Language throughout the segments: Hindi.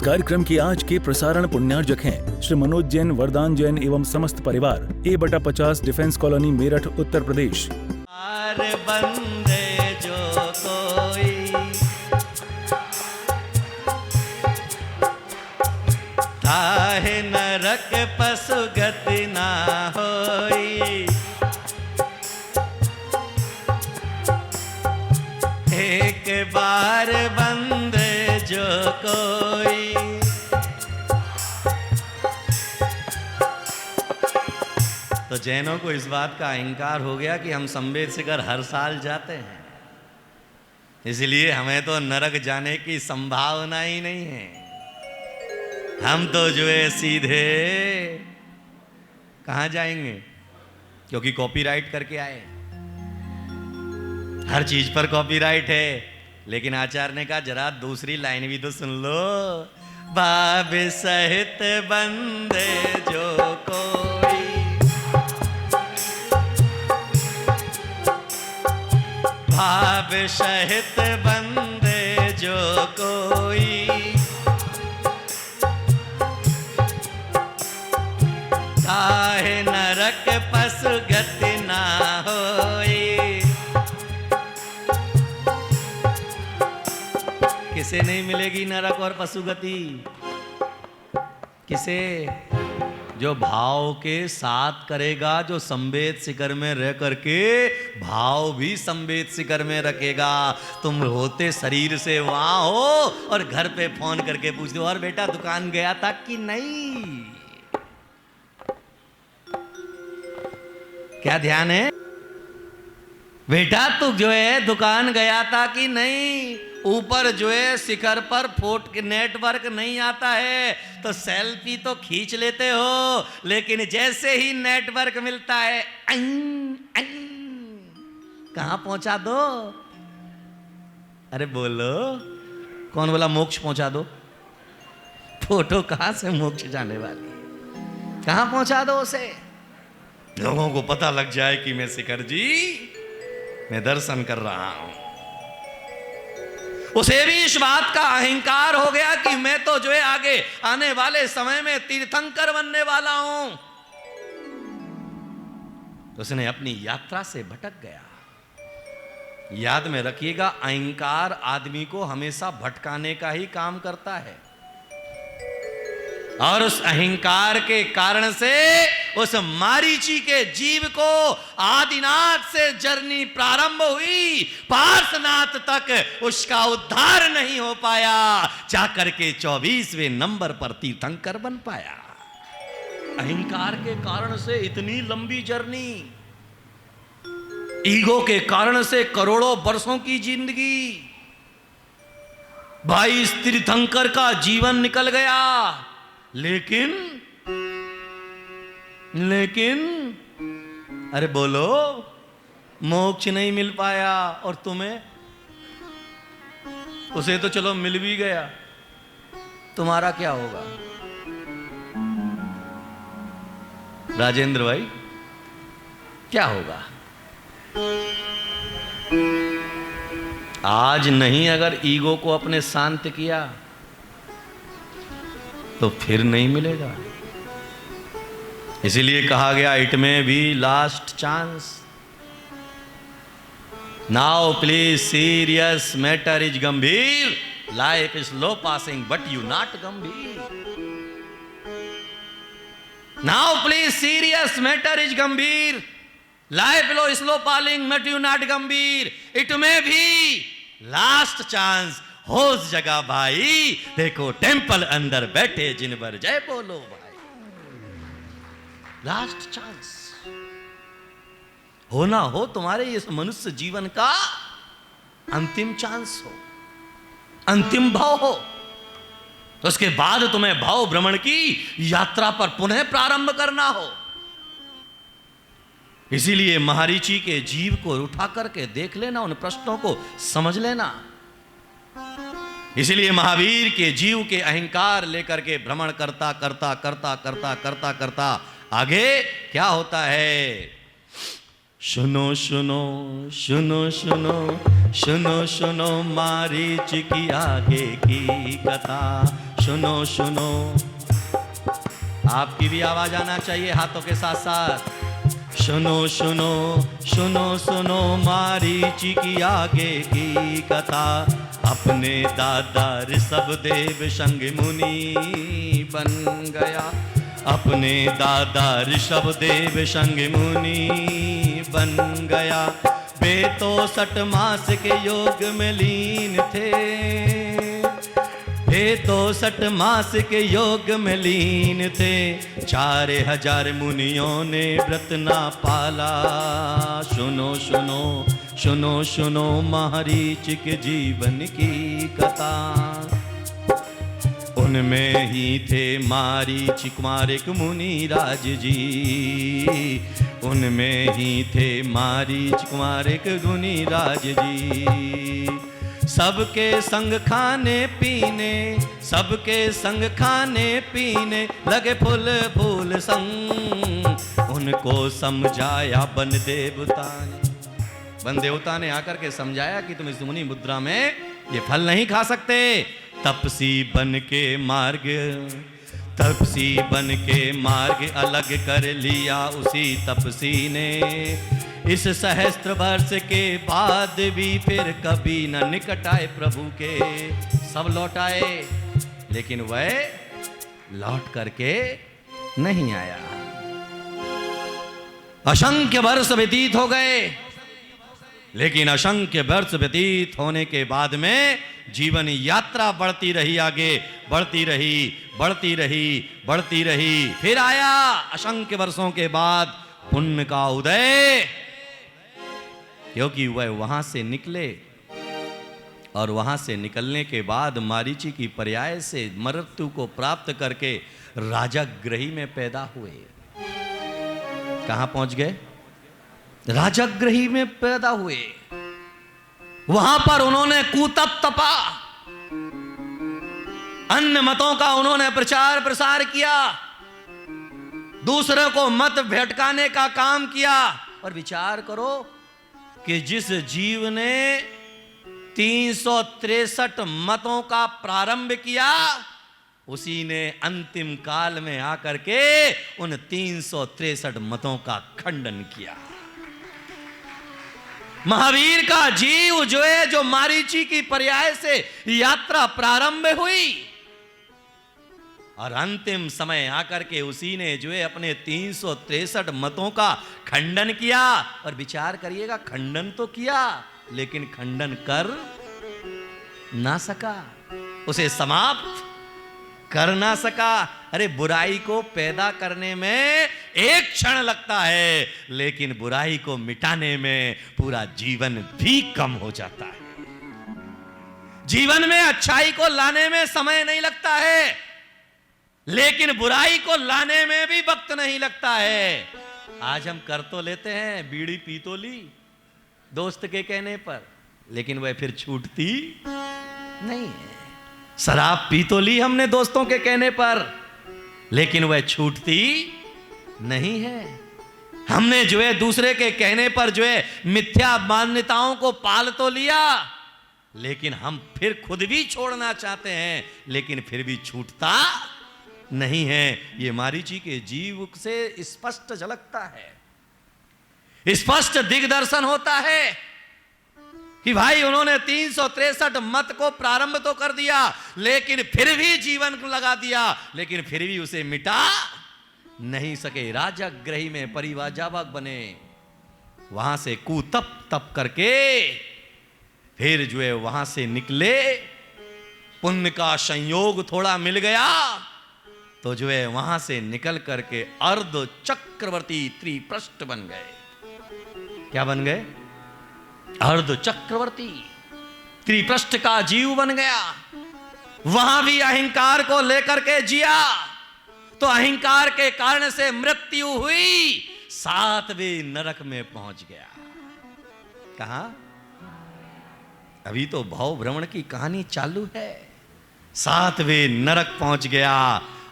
कार्यक्रम की आज के प्रसारण पुण्यार्जक हैं श्री मनोज जैन, वरदान जैन एवं समस्त परिवार, A/50 defence colony, Meerut, Uttar Pradesh. बंदे जो कोई ताहे नरक पशु गति ना होई, एक बार बंदे जो कोई। तो जैनों को इस बात का अहंकार हो गया कि हम संवेद शिखर हर साल जाते हैं, इसलिए हमें तो नरक जाने की संभावना ही नहीं है। हम तो जो है सीधे कहाँ जाएंगे, क्योंकि कॉपीराइट करके आए। हर चीज पर कॉपीराइट है, लेकिन आचार्य ने कहा जरा दूसरी लाइन भी तो सुन लो। भाव सहित बंदे जो कोई, भाव सहित बंदे जो कोई, काहे नरक पशु गति ना होई। किसे नहीं मिलेगी नरक और पशु गति? किसे? जो भाव के साथ करेगा, जो संवेद शिखर में रह करके भाव भी संवेद शिखर में रखेगा। तुम होते शरीर से वहां हो और घर पे फोन करके पूछते हो, और बेटा दुकान गया था कि नहीं? क्या ध्यान है? बेटा तू जो है दुकान गया था कि नहीं? ऊपर जो है शिखर पर नेटवर्क नहीं आता है तो सेल्फी तो खींच लेते हो, लेकिन जैसे ही नेटवर्क मिलता है कहां पहुंचा दो? अरे बोलो, कौन बोला मोक्ष पहुंचा दो? फोटो कहां से मोक्ष जाने वाली है? कहां पहुंचा दो उसे? लोगों को पता लग जाए कि मैं शिखर जी मैं दर्शन कर रहा हूं। उसे भी इस बात का अहंकार हो गया कि मैं तो जो है आगे आने वाले समय में तीर्थंकर बनने वाला हूं। तो उसने अपनी यात्रा से भटक गया। याद में रखिएगा, अहंकार आदमी को हमेशा भटकाने का ही काम करता है, और उस अहंकार के कारण से उस मारीची के जीव को आदिनाथ से जर्नी प्रारंभ हुई, पार्श्वनाथ तक उसका उद्धार नहीं हो पाया, जाकर के 24वें नंबर पर तीर्थंकर बन पाया। अहंकार के कारण से इतनी लंबी जर्नी, ईगो के कारण से करोड़ों वर्षों की जिंदगी, 22 तीर्थंकर का जीवन निकल गया। लेकिन अरे बोलो, मोक्ष नहीं मिल पाया। और तुम्हें? उसे तो चलो मिल भी गया, तुम्हारा क्या होगा? राजेंद्र भाई क्या होगा? आज नहीं अगर ईगो को अपने शांत किया तो फिर नहीं मिलेगा। इसीलिए कहा गया, it may be last chance. Now please serious matter is गंभीर, life is low passing but you not गंभीर। Now please serious matter is गंभीर, life low slow passing but you not गंभीर। इट में भी लास्ट चांस, होश जगह भाई, देखो टेंपल अंदर बैठे जिन पर जय बोलो भाई। लास्ट चांस हो ना हो, तुम्हारे इस मनुष्य जीवन का अंतिम चांस हो, अंतिम भाव हो, तो उसके बाद तुम्हें भाव भ्रमण की यात्रा पर पुनः प्रारंभ करना हो। इसीलिए महरीचि के जीव को उठा करके देख लेना, उन प्रश्नों को समझ लेना। इसीलिए महावीर के जीव के अहंकार लेकर के भ्रमण करता करता करता करता करता करता आगे क्या होता है? सुनो सुनो सुनो सुनो सुनो सुनो मारीच की आगे की कथा। सुनो सुनो। आपकी भी आवाज आना चाहिए हाथों के साथ साथ। सुनो सुनो सुनो सुनो मारीची की आगे की कथा। अपने दादा ऋषभदेव संग मुनि बन गया। अपने दादा ऋषभदेव संग मुनि बन गया। वे तो 60 मास के योग में लीन थे। वे तो 60 मास के योग में लीन थे। 4000 मुनियों ने व्रत ना पाला। सुनो सुनो सुनो सुनो महरीच के जीवन की कथा। उनमें ही थे मारीच कुमारिक मुनि राज जी। उनमें ही थे मारीच कुमारिक मुनि राज जी। सबके संग खाने पीने, सबके संग खाने पीने लगे फूल फूल संग। उनको समझाया वन देवता ने। वन देवता ने आकर के समझाया कि तुम इस मुनि मुद्रा में ये फल नहीं खा सकते। तपसी बन के मार्ग, तपसी बन के मार्ग अलग कर लिया उसी तपसी ने। इस सहस्त्र वर्ष के बाद भी फिर कभी न निकट आए प्रभु के। सब लौट आए लेकिन वह लौट करके नहीं आया। असंख्य वर्ष व्यतीत हो गए, लेकिन असंख्य वर्ष व्यतीत होने के बाद में जीवन यात्रा बढ़ती रही, आगे बढ़ती रही, बढ़ती रही, बढ़ती रही। फिर आया असंख्य वर्षों के बाद पुण्य का उदय, क्योंकि वह वहां से निकले और वहां से निकलने के बाद मारीची की पर्याय से मृत्यु को प्राप्त करके राजगृही में पैदा हुए। कहां पहुंच गए? राजगृही में पैदा हुए। वहां पर उन्होंने कूतप तपा, अन्य मतों का उन्होंने प्रचार प्रसार किया, दूसरे को मत भटकाने का काम किया। और विचार करो कि जिस जीव ने 363 मतों का प्रारंभ किया, उसी ने अंतिम काल में आकर के उन 363 मतों का खंडन किया। महावीर का जीव जो है, जो मारीची की पर्याय से यात्रा प्रारंभ हुई और अंतिम समय आकर के उसी ने जो है अपने 363 मतों का खंडन किया। और विचार करिएगा, खंडन तो किया लेकिन खंडन कर ना सका, उसे समाप्त कर ना सका। अरे बुराई को पैदा करने में एक क्षण लगता है, लेकिन बुराई को मिटाने में पूरा जीवन भी कम हो जाता है। जीवन में अच्छाई को लाने में समय नहीं लगता है, लेकिन बुराई को लाने में भी वक्त नहीं लगता है। आज हम कर तो लेते हैं, बीड़ी पी तो ली दोस्त के कहने पर, लेकिन वह फिर छूटती नहीं है। शराब पी तो ली हमने दोस्तों के कहने पर, लेकिन वह छूटती नहीं है। हमने जो है दूसरे के कहने पर जो है मिथ्या मान्यताओं को पाल तो लिया, लेकिन हम फिर खुद भी छोड़ना चाहते हैं, लेकिन फिर भी छूटता नहीं है। ये मारीची के जीव से स्पष्ट झलकता है, स्पष्ट दिग्दर्शन होता है कि भाई उन्होंने 363 मत को प्रारंभ तो कर दिया, लेकिन फिर भी जीवन को लगा दिया, लेकिन फिर भी उसे मिटा नहीं सके। राजगृही में परिवाजावक बने, वहां से कूतप तप करके फिर जो है वहां से निकले। पुण्य का संयोग थोड़ा मिल गया तो जो है वहां से निकल करके अर्ध चक्रवर्ती त्रिपृष्ठ बन गए। क्या बन गए? अर्ध चक्रवर्ती त्रिपृष्ठ का जीव बन गया। वहां भी अहंकार को लेकर के जिया, तो अहंकार के कारण से मृत्यु हुई, 7वें नरक में पहुंच गया। कहां? अभी तो भाव भ्रमण की कहानी चालू है। 7वें नरक पहुंच गया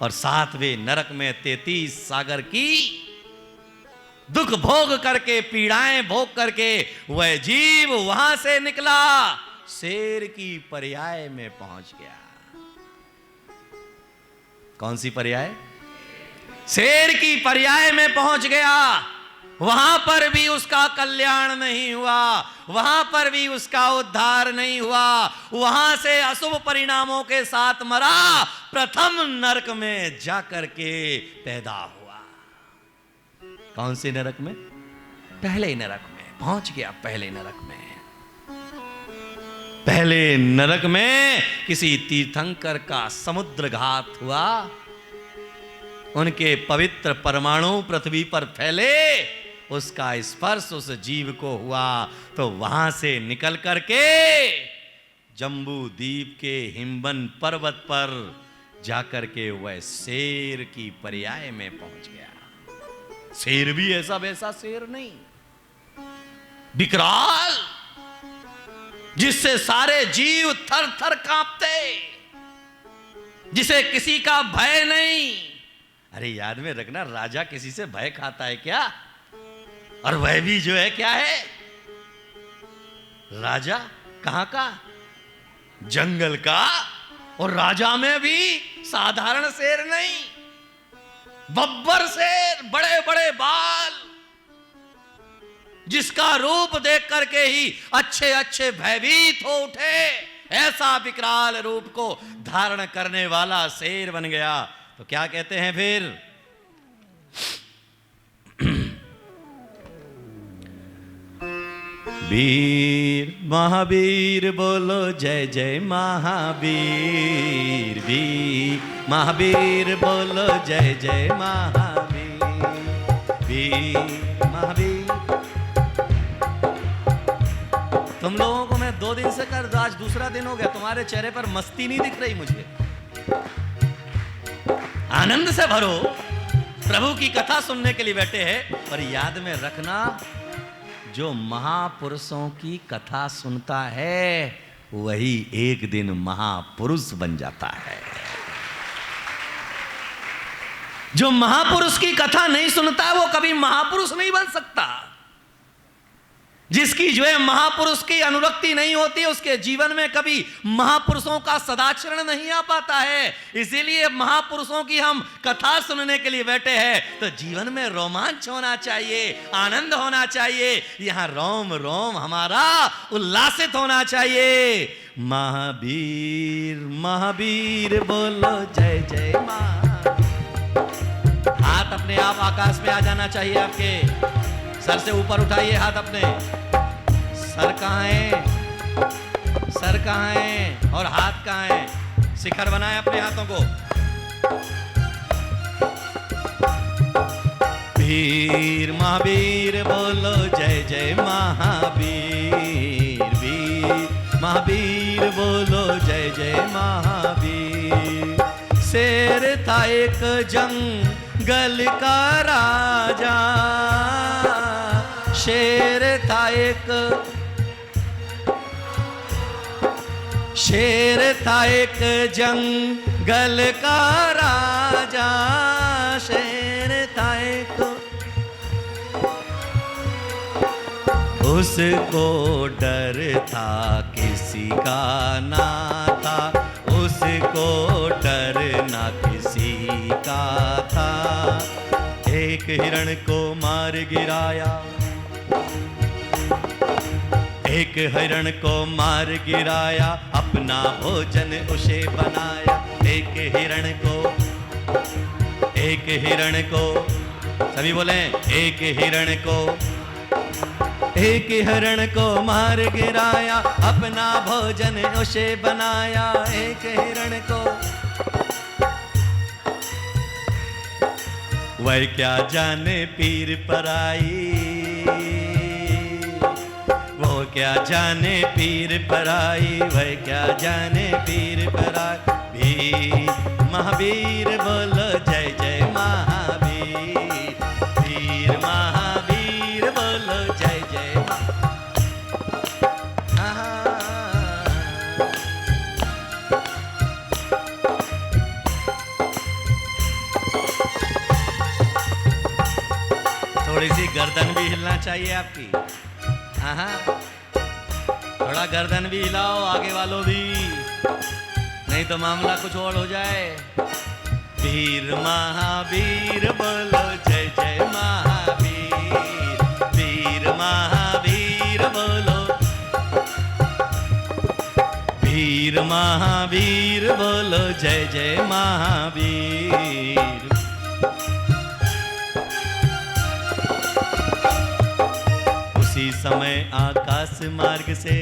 और 7वें नरक में 33 सागर की दुख भोग करके, पीड़ाएं भोग करके वह जीव वहां से निकला, शेर की पर्याय में पहुंच गया। कौन सी पर्याय? शेर की पर्याय में पहुंच गया, वहां पर भी उसका कल्याण नहीं हुआ, वहां पर भी उसका उद्धार नहीं हुआ, वहां से अशुभ परिणामों के साथ मरा, प्रथम नरक में जाकर के पैदा हुआ। कौन से नरक में? पहले नरक में पहुंच गया। पहले नरक में, पहले नरक में किसी तीर्थंकर का समुद्र घात हुआ, उनके पवित्र परमाणु पृथ्वी पर फैले, उसका स्पर्श उस जीव को हुआ, तो वहां से निकल करके जम्बू द्वीप के हिमवन पर्वत पर जाकर के वह शेर की पर्याय में पहुंच गया। शेर भी ऐसा वैसा शेर नहीं, विकराल, जिससे सारे जीव थर थर कांपते, जिसे किसी का भय नहीं। अरे याद में रखना, राजा किसी से भय खाता है क्या? और वह भी जो है क्या है? राजा कहां का? जंगल का। और राजा में भी साधारण शेर नहीं, बब्बर शेर, बड़े बड़े बाल, जिसका रूप देख करके ही अच्छे अच्छे भयभीत हो उठे, ऐसा विकराल रूप को धारण करने वाला शेर बन गया। तो क्या कहते हैं फिर? वीर महावीर बोलो जय जय महावीर, वीर महावीर बोलो जय जय महावीर, वीर महावीर। तुम लोगों को मैं 2 दिन से कर, आज दूसरा दिन हो गया, तुम्हारे चेहरे पर मस्ती नहीं दिख रही मुझे। आनंद से भरो, प्रभु की कथा सुनने के लिए बैठे हैं। पर याद में रखना, जो महापुरुषों की कथा सुनता है वही एक दिन महापुरुष बन जाता है। जो महापुरुष की कथा नहीं सुनता वो कभी महापुरुष नहीं बन सकता। जिसकी जो है महापुरुष की अनुरक्ति नहीं होती, उसके जीवन में कभी महापुरुषों का सदाचरण नहीं आ पाता है। इसीलिए महापुरुषों की हम कथा सुनने के लिए बैठे हैं, तो जीवन में रोमांच होना चाहिए, आनंद होना चाहिए, यहां रोम रोम हमारा उल्लासित होना चाहिए। महावीर महावीर बोलो जय जय महावीर। हाथ अपने आप आकाश में आ जाना चाहिए आपके, सर से ऊपर उठाइए हाथ अपने। सर कहाँ है? सर कहाँ है? और हाथ कहाँ है? शिखर बनाए अपने हाथों को। वीर महावीर बोलो जय जय महावीर, वीर महावीर बोलो जय जय महावीर। शेर था एक जंगल का राजा, शेर था एक, शेर था एक जंगल का राजा, शेर था एक, उसको डर था किसी का ना था, उसको डर ना किसी का था। एक हिरण को मार गिराया, एक हिरण को मार गिराया, अपना भोजन उसे बनाया। एक हिरण को सभी बोले, एक हिरण को मार गिराया, अपना भोजन उसे बनाया। एक हिरण को, वह क्या जाने पीर पराई, वो क्या जाने पीर पराई, वह क्या जाने पीर पराई। वीर महावीर बोलो जय जय महावीर, वीर महावीर बोलो जय जय थोड़ी सी गर्दन भी हिलना चाहिए आपकी। थोड़ा गर्दन भी हिलाओ, आगे वालों भी, नहीं तो मामला कुछ और हो जाए। वीर महावीर बोलो जय जय महावीर, वीर महावीर बोलो, वीर महावीर बोलो जय जय महावीर। उसी समय आकाश मार्ग से,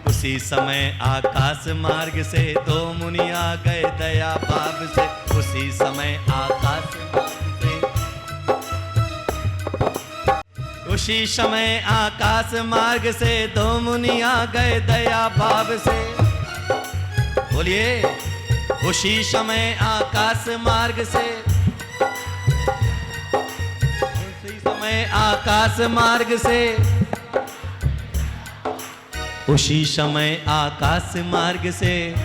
उसी समय आकाश मार्ग से दो मुनि आ गए दया भाव से, उसी समय आकाश मार्ग से, उसी समय आकाश मार्ग से दो मुनि आ गए दया भाव से। बोलिए, उसी समय आकाश मार्ग से, उसी समय आकाश मार्ग से, उसी समय आकाश मार्ग से,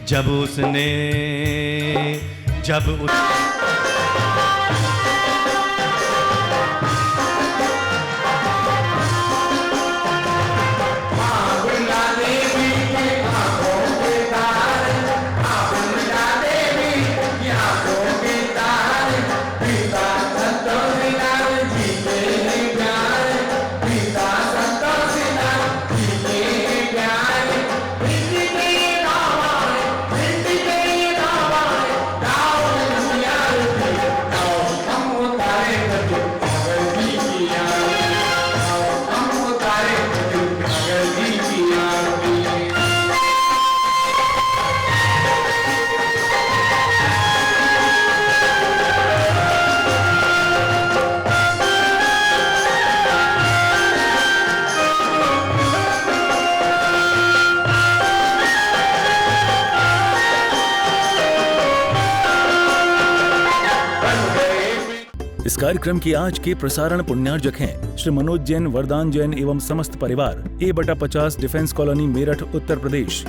जब उसने इस कार्यक्रम की आज के प्रसारण पुण्यार्जक हैं श्री मनोज जैन, वरदान जैन एवं समस्त परिवार, A/50 defence colony, Meerut, Uttar Pradesh.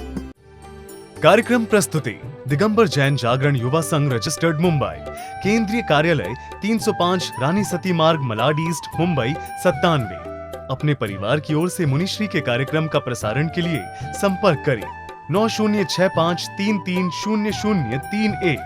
कार्यक्रम प्रस्तुति दिगंबर जैन जागरण युवा संघ, रजिस्टर्ड, मुंबई। केंद्रीय कार्यालय 305 रानी सती मार्ग, मलाड ईस्ट, मुंबई 97। अपने परिवार की ओर से मुनिश्री के कार्यक्रम का प्रसारण के लिए संपर्क करें 9065330031।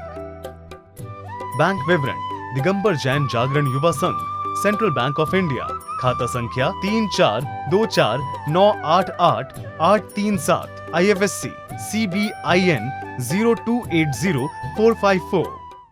बैंक विवरण दिगंबर जैन जागरण युवा संघ, सेंट्रल बैंक ऑफ इंडिया, खाता संख्या 3424988837, IFSC CBIN 0280454।